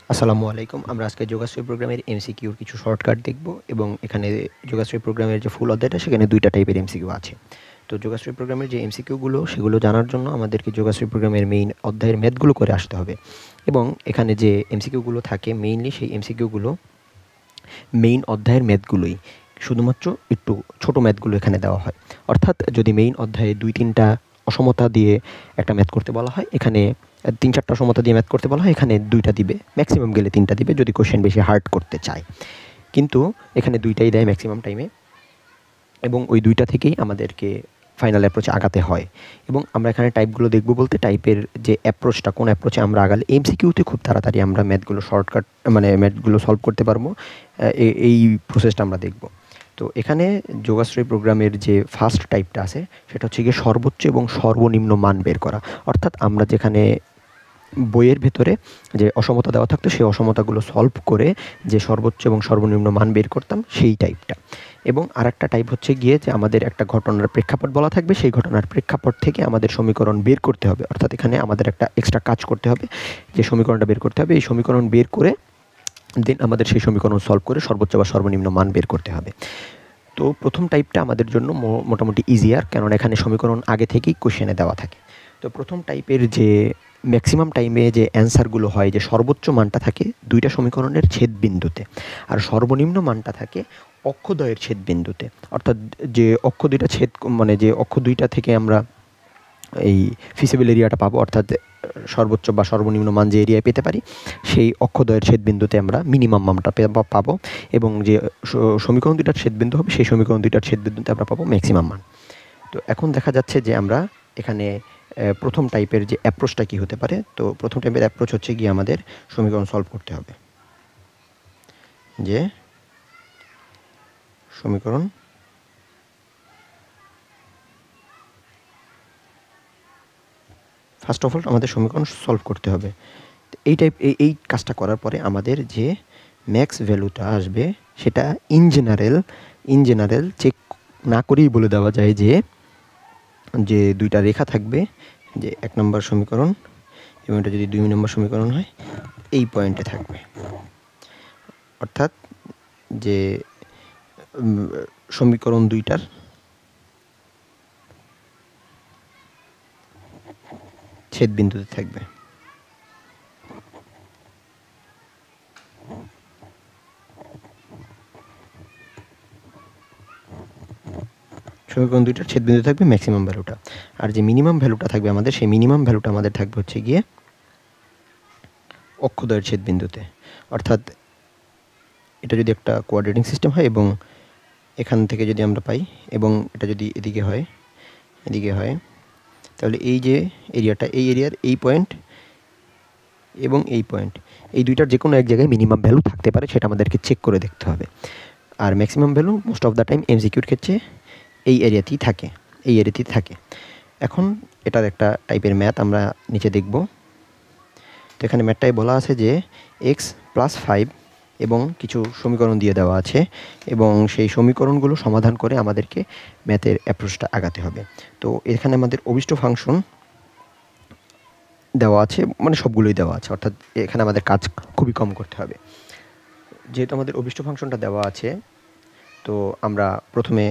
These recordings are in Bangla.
আসসালামু আলাইকুম। আমরা আজকে যোগাশ্রয় প্রোগ্রামের এমসিকিউর কিছু শর্টকাট দেখব এবং এখানে যোগাশ্রয় প্রোগ্রামের যে ফুল অধ্যায়টা সেখানে ২ টা টাইপের এমসিকিউ আছে। তো যোগাশ্রয় প্রোগ্রামের যে এমসিকিউগুলো সেগুলো জানার জন্য আমাদেরকে যোগাশ্রয় প্রোগ্রামের মেইন অধ্যায়ের ম্যাথগুলো করে আসতে হবে এবং এখানে যে এমসিকিউগুলো থাকে মেইনলি সেই এমসিকিউগুলো মেইন অধ্যায়ের ম্যাথগুলোই। শুধুমাত্র একটু ছোট ম্যাথগুলো এখানে দেওয়া হয়। অর্থাৎ যদি মেইন অধ্যায়ে ২-৩ টা অসমতা দিয়ে একটা ম্যাথ করতে বলা হয়, এখানে ৩-৪ টা অসমতা দিয়ে ম্যাথ করতে বলা হয়, এখানে ২ টা দিবে। ম্যাক্সিমাম গেলে ৩ টা দিবে যদি কোয়েশ্চেন বেশি হার্ড করতে চায়। কিন্তু এখানে ২ টাই দেয় ম্যাক্সিমাম টাইমে এবং ওই ২ টা থেকেই আমাদেরকে ফাইনাল অ্যাপ্রোচে আগাতে হয়। এবং আমরা এখানে টাইপগুলো দেখব বলতে টাইপের যে অ্যাপ্রোচটা, কোন অ্যাপ্রোচে আমরা আগালে এমসিকিউতে খুব তাড়াতাড়ি আমরা ম্যাথগুলো শর্টকাট মানে ম্যাথগুলো সলভ করতে পারবো, এই প্রসেসটা আমরা দেখব। তো এখানে যোগাশ্রয় প্রোগ্রামের যে ফার্স্ট টাইপটা আছে সেটা হচ্ছে গিয়ে সর্বোচ্চ এবং সর্বনিম্ন মান বের করা। অর্থাৎ আমরা যেখানে বইয়ের ভেতরে যে অসমতা দেওয়া থাকতো সেই অসমতাগুলো সলভ করে যে সর্বোচ্চ এবং সর্বনিম্ন মান বের করতাম সেই টাইপটা। এবং আরেকটা টাইপ হচ্ছে গিয়ে যে আমাদের একটা ঘটনার প্রেক্ষাপট বলা থাকবে, সেই ঘটনার প্রেক্ষাপট থেকে আমাদের সমীকরণ বের করতে হবে। অর্থাৎ এখানে আমাদের একটা এক্সট্রা কাজ করতে হবে, যে সমীকরণটা বের করতে হবে, এই সমীকরণ বের করে দেন আমাদের সেই সমীকরণ সলভ করে সর্বোচ্চ বা সর্বনিম্ন মান বের করতে হবে। তো প্রথম টাইপটা আমাদের জন্য মোটামুটি ইজিয়ার, কেননা এখানে সমীকরণ আগে থেকেই কোশ্চেনে দেওয়া থাকে। তো প্রথম টাইপের যে ম্যাক্সিমাম টাইমে যে অ্যান্সারগুলো হয়, যে সর্বোচ্চ মানটা থাকে ২ টা সমীকরণের ছেদবিন্দুতে আর সর্বনিম্ন মানটা থাকে অক্ষদ্বয়ের ছেদবিন্দুতে। অর্থাৎ যে অক্ষ ২ টা ছেদ মানে যে অক্ষ ২ টা থেকে আমরা এই ফিজিবল এরিয়াটা পাবো, অর্থাৎ সর্বোচ্চ বা সর্বনিম্ন মান যে এরিয়ায় পেতে পারি সেই অক্ষদ্বয়ের ছেদবিন্দুতে আমরা মিনিমাম মানটা পাবো এবং যে সমীকরণ ২টার ছেদবিন্দু হবে সেই সমীকরণ ২টার ছেদবিন্দুতে আমরা পাবো ম্যাক্সিমাম মান। তো এখন দেখা যাচ্ছে যে আমরা এখানে প্রথম টাইপের যে অ্যাপ্রোচটা কী হতে পারে। তো প্রথম টাইপের অ্যাপ্রোচ হচ্ছে গিয়ে আমাদের সমীকরণ সলভ করতে হবে, যে সমীকরণ ফার্স্ট অফ অল আমাদের সমীকরণ সলভ করতে হবে। এই কাজটা করার পরে আমাদের যে ম্যাক্স ভ্যালুটা আসবে সেটা ইন জেনারেল চেক না করেই বলে দেওয়া যায় যে ২টা রেখা থাকবে, যে ১ নম্বর সমীকরণ এবং এটা যদি ২ নম্বর সমীকরণ হয় এই পয়েন্টে থাকবে। অর্থাৎ যে সমীকরণ ২টার ছেদবিন্দুতে থাকবে। সমীকরণ ২টার ছেদবিন্দুতে থাকবে ম্যাক্সিমাম ভ্যালুটা। আর যে মিনিমাম ভ্যালুটা থাকবে আমাদের, সেই মিনিমাম ভ্যালুটা আমাদের থাকবে হচ্ছে গিয়ে অক্ষদ্বয়ের ছেদবিন্দুতে। অর্থাৎ এটা যদি একটা কোঅর্ডিনেটিং সিস্টেম হয় এবং এখান থেকে যদি আমরা পাই এবং এটা যদি এদিকে হয় তাহলে এই যে এরিয়াটা, এই এরিয়ার এই পয়েন্ট এবং এই পয়েন্ট, এই দুইটার যে কোনো এক জায়গায় মিনিমাম ভ্যালু থাকতে পারে, সেটা আমাদেরকে চেক করে দেখতে হবে। আর maximum value most of the time এমসিকিউর ক্ষেত্রে এই এরিয়াতেই থাকে। এখন এটার একটা টাইপের ম্যাথ আমরা নিচে দেখব। তো এখানে ম্যাথটায় বলা আছে যে x+5 এবং কিছু সমীকরণ দিয়ে দেওয়া আছে এবং সেই সমীকরণগুলো সমাধান করে আমাদেরকে ম্যাথের অ্যাপ্রোচটা আগাতে হবে। তো এখানে আমাদের অভিষ্ট ফাংশন দেওয়া আছে, মানে সবগুলোই দেওয়া আছে, অর্থাৎ এখানে আমাদের কাজ খুবই কম করতে হবে। যেহেতু আমাদের অভিষ্ট ফাংশনটা দেওয়া আছে, তো আমরা প্রথমে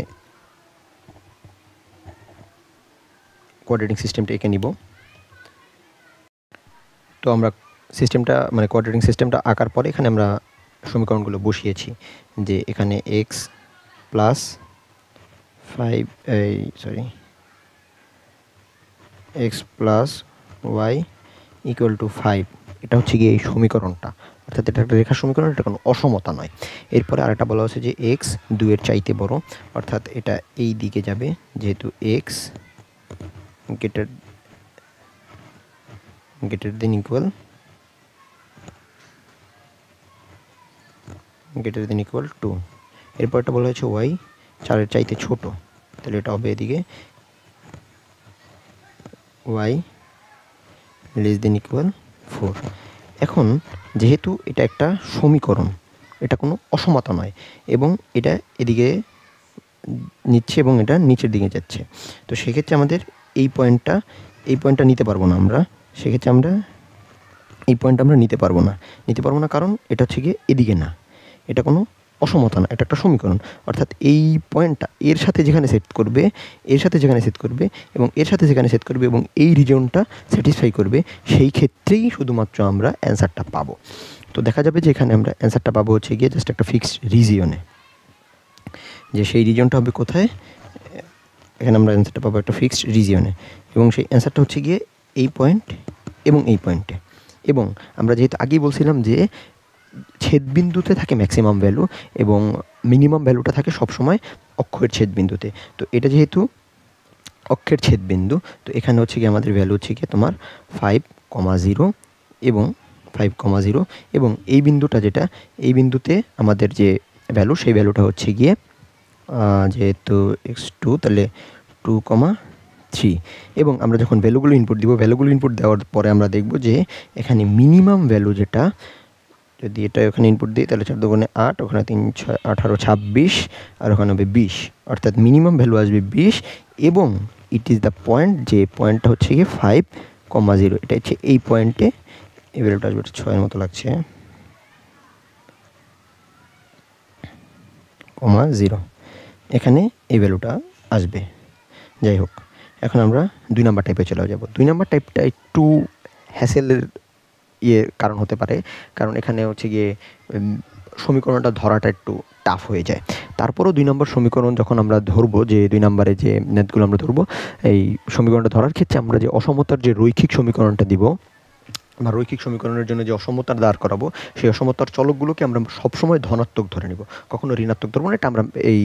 কোঅর্ডিনেটিং সিস্টেমটা এঁকে নিব। তো আমরা কোঅর্ডিনেটিং সিস্টেমটা আঁকার পরে এখানে আমরা সমীকরণগুলো বসিয়েছি, যে এখানে x+y = 5, এটা হচ্ছে গিয়ে এই সমীকরণটা। অর্থাৎ এটা একটা রেখা সমীকরণ, এটা কোনো অসমতা নয়। এরপরে আরেকটা বলা হচ্ছে যে x 2-এর চাইতে বড়, অর্থাৎ এটা এই দিকে যাবে, যেহেতু x greater than equal to. এরপরটা বলা হয়েছে y 4-এর চাইতে ছোট, তাহলে এটা হবে এদিকে y <= 4। এখন যেহেতু এটা একটা সমীকরণ, এটা কোনো অসমতা নয় এবং এটা এদিকে নিচ্ছে এবং এটা নিচের দিকে যাচ্ছে, তো সেক্ষেত্রে আমাদের এই পয়েন্টটা নিতে পারবো না আমরা। সেক্ষেত্রে আমরা এই পয়েন্ট আমরা নিতে পারবো না কারণ এটা হচ্ছে গিয়ে এদিকে না, এটা কোনো অসমতা না, এটা একটা সমীকরণ। অর্থাৎ এই পয়েন্টটা এর সাথে যেখানে সেট করবে, এর সাথে যেখানে সেট করবে এবং এর সাথে যেখানে সেট করবে এবং এই রিজনটা স্যাটিসফাই করবে, সেই ক্ষেত্রেই শুধুমাত্র আমরা অ্যান্সারটা পাবো। তো দেখা যাবে যে এখানে আমরা অ্যান্সারটা পাবো হচ্ছে গিয়ে জাস্ট একটা ফিক্সড রিজিয়নে, যে সেই রিজনটা হবে কোথায়, এখানে আমরা অ্যান্সারটা পাবো একটা ফিক্সড রিজিয়নে, এবং সেই অ্যান্সারটা হচ্ছে গিয়ে এই পয়েন্ট এবং এই পয়েন্টে। এবং আমরা যেহেতু আগেই বলছিলাম যে ছেদবিন্দুতে থাকে ম্যাক্সিমাম ভ্যালু এবং মিনিমাম ভ্যালুটা থাকে সবসময় অক্ষের ছেদবিন্দুতে। তো এটা যেহেতু অক্ষের ছেদবিন্দু, তো এখানে হচ্ছে গিয়ে আমাদের ভ্যালু হচ্ছে গিয়ে তোমার 5,0 এবং 5,0 এবং এই বিন্দুটা যেটা, এই বিন্দুতে আমাদের যে ভ্যালু, সেই ভ্যালুটা হচ্ছে গিয়ে যেহেতু x2 তাহলে 2,3। এবং আমরা যখন ভ্যালুগুলো ইনপুট দিব, ভ্যালুগুলো ইনপুট দেওয়ার পরে আমরা দেখব যে এখানে মিনিমাম ভ্যালু যেটা, যদি এটা ওখানে ইনপুট দিই তাহলে 4 দুগুণে 8, ওখানে 3 6 18 26 আর ওখানে হবে 20, অর্থাৎ মিনিমাম ভ্যালু আসবে 20 এবং ইট ইজ দ্য পয়েন্ট, যে পয়েন্টটা হচ্ছে গিয়ে 5,0, এটা হচ্ছে এই পয়েন্টে এই ভ্যালুটা আসবে 6 এর মতো লাগছে, 0 এখানে এই ভ্যালুটা আসবে। যাই হোক, এখন আমরা 2 নাম্বার টাইপে চলে যাব। 2 নাম্বার টাইপটা একটু হ্যাসেলের কারণ হতে পারে, কারণ এখানে হচ্ছে গিয়ে সমীকরণটা ধরাটা একটু টাফ হয়ে যায়। তারপরও 2 নম্বর সমীকরণ যখন আমরা ধরবো, যে 2 নম্বরে যে ম্যাথগুলো আমরা ধরবো, এই সমীকরণটা ধরার ক্ষেত্রে আমরা যে অসমতার যে রৈখিক সমীকরণটা দিব বা রৈখিক সমীকরণের জন্য যে অসমতার দাঁড় করাবো, সেই অসমতার চলকগুলোকে আমরা সবসময় ধনাত্মক ধরে নিব, কখনো ঋণাত্মক ধরবো না। এটা আমরা এই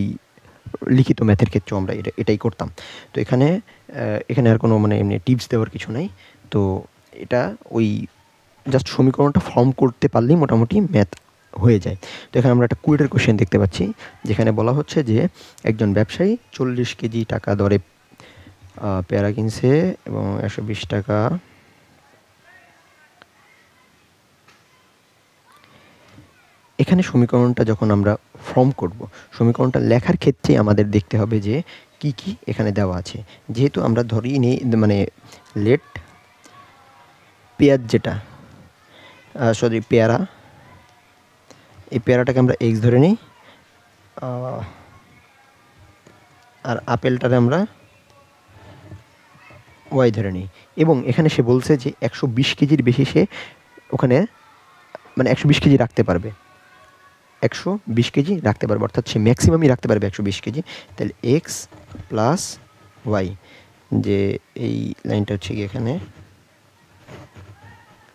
লিখিত ম্যাথের ক্ষেত্রেও আমরা এটাই করতাম। তো এখানে আর কোনো মানে এমনি টিপস দেওয়ার কিছু নাই। তো এটা ওই জাস্ট সমীকরণটা ফর্ম করতে পারলেই মোটামুটি ম্যাথ হয়ে যায়। তো এখানে আমরা একটা কুয়েটের কোশ্চেন দেখতে পাচ্ছি, যেখানে বলা হচ্ছে যে একজন ব্যবসায়ী 40 কেজি টাকা দরে পেয়ারা কিনছে এবং 120 টাকা এখানে সমীকরণটা যখন আমরা ফর্ম করব, সমীকরণটা লেখার ক্ষেত্রে আমাদের দেখতে হবে যে কি কি এখানে দেওয়া আছে। যেহেতু আমরা ধরি নেই মানে লেট পেঁয়াজ যেটা সরি পেয়ারা, এই পেয়ারাটাকে আমরা এক্স ধরে নিই, আর আপেলটারে আমরা ওয়াই ধরে নিই। এবং এখানে সে বলছে যে 120 কেজির বেশি সে ওখানে মানে 120 কেজি রাখতে পারবে, 120 কেজি রাখতে পারবে, অর্থাৎ সে ম্যাক্সিমামই রাখতে পারবে 120 কেজি। তাহলে এক্স প্লাস ওয়াই, যে এই লাইনটা হচ্ছে কি এখানে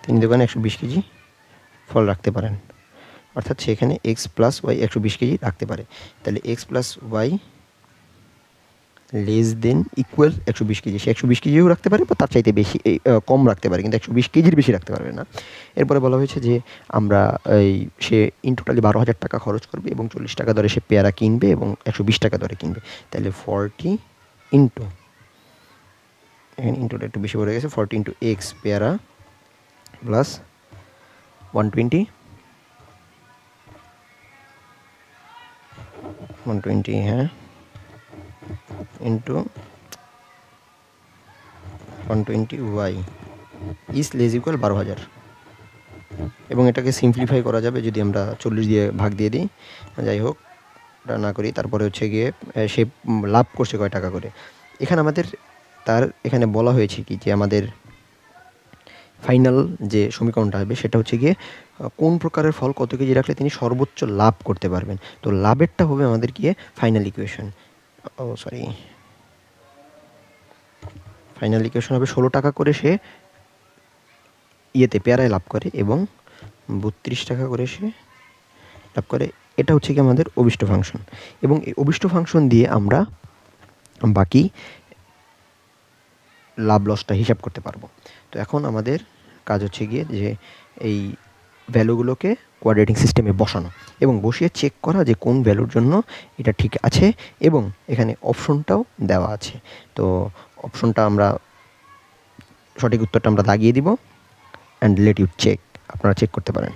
তিনি দোকানে 120 কেজি ফল রাখতে পারেন, অর্থাৎ সেখানে এক্স প্লাস ওয়াই 120 কেজি রাখতে পারে। তাহলে x plus y less than equal 120 kg, সে 120 কেজিও রাখতে পারে বা তার চাইতে বেশি কম রাখতে পারে, কিন্তু 120 কেজির বেশি রাখতে পারবে না। এরপরে বলা হয়েছে যে আমরা সে ইন টোটালি 12,000 টাকা খরচ করবে এবং 40 টাকা দরে সে পেয়ারা কিনবে এবং 120 টাকা দরে কিনবে। তাহলে 40 ইন্টু, এখানে ইন্টুটা একটু বেশি পড়ে গেছে, 40 ইন্টু এক্স পেয়ারা প্লাস 120 হ্যাঁ into 120 y is less equal 12,000। এবং এটাকে সিম্পলিফাই করা যাবে যদি আমরা 40 দিয়ে ভাগ দিয়ে দিই। যাই হোক, এটা না করি। তারপরে হচ্ছে গিয়ে সে লাভ করছে কয় টাকা করে। এখানে আমাদের এখানে বলা হয়েছে কি যে আমাদের ফাইনাল যে সমীকরণটা হবে সেটা হচ্ছে গিয়ে কোন প্রকারের ফল কত কেজি রাখলে তিনি সর্বোচ্চ লাভ করতে পারবেন। তো লাভেরটা হবে আমাদের গিয়ে ফাইনাল ইকুয়েশন, ফাইনাল ইকুয়েশন হবে 16 টাকা করে সে পেয়ারায় লাভ করে এবং 32 টাকা করে সে লাভ করে। এটা হচ্ছে কি আমাদের অভিষ্ট ফাংশন, এবং এই অভিষ্ট ফাংশন দিয়ে আমরা বাকি লাভ লসটা হিসাব করতে পারবো। তো এখন আমাদের কাজ হচ্ছে গিয়ে যে এই ভ্যালুগুলোকে কোয়াড্রেটিক সিস্টেমে বসানো এবং বসিয়ে চেক করা যে কোন ভ্যালুর জন্য এটা ঠিক আছে, এবং এখানে অপশনটাও দেওয়া আছে। তো অপশনটা আমরা সঠিক উত্তরটা আমরা দাগিয়ে দিব অ্যান্ড লেট ইউ চেক, আপনারা চেক করতে পারেন।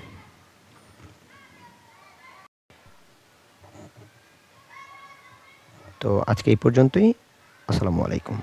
তো আজকে এই পর্যন্তই। আসসালামু আলাইকুম।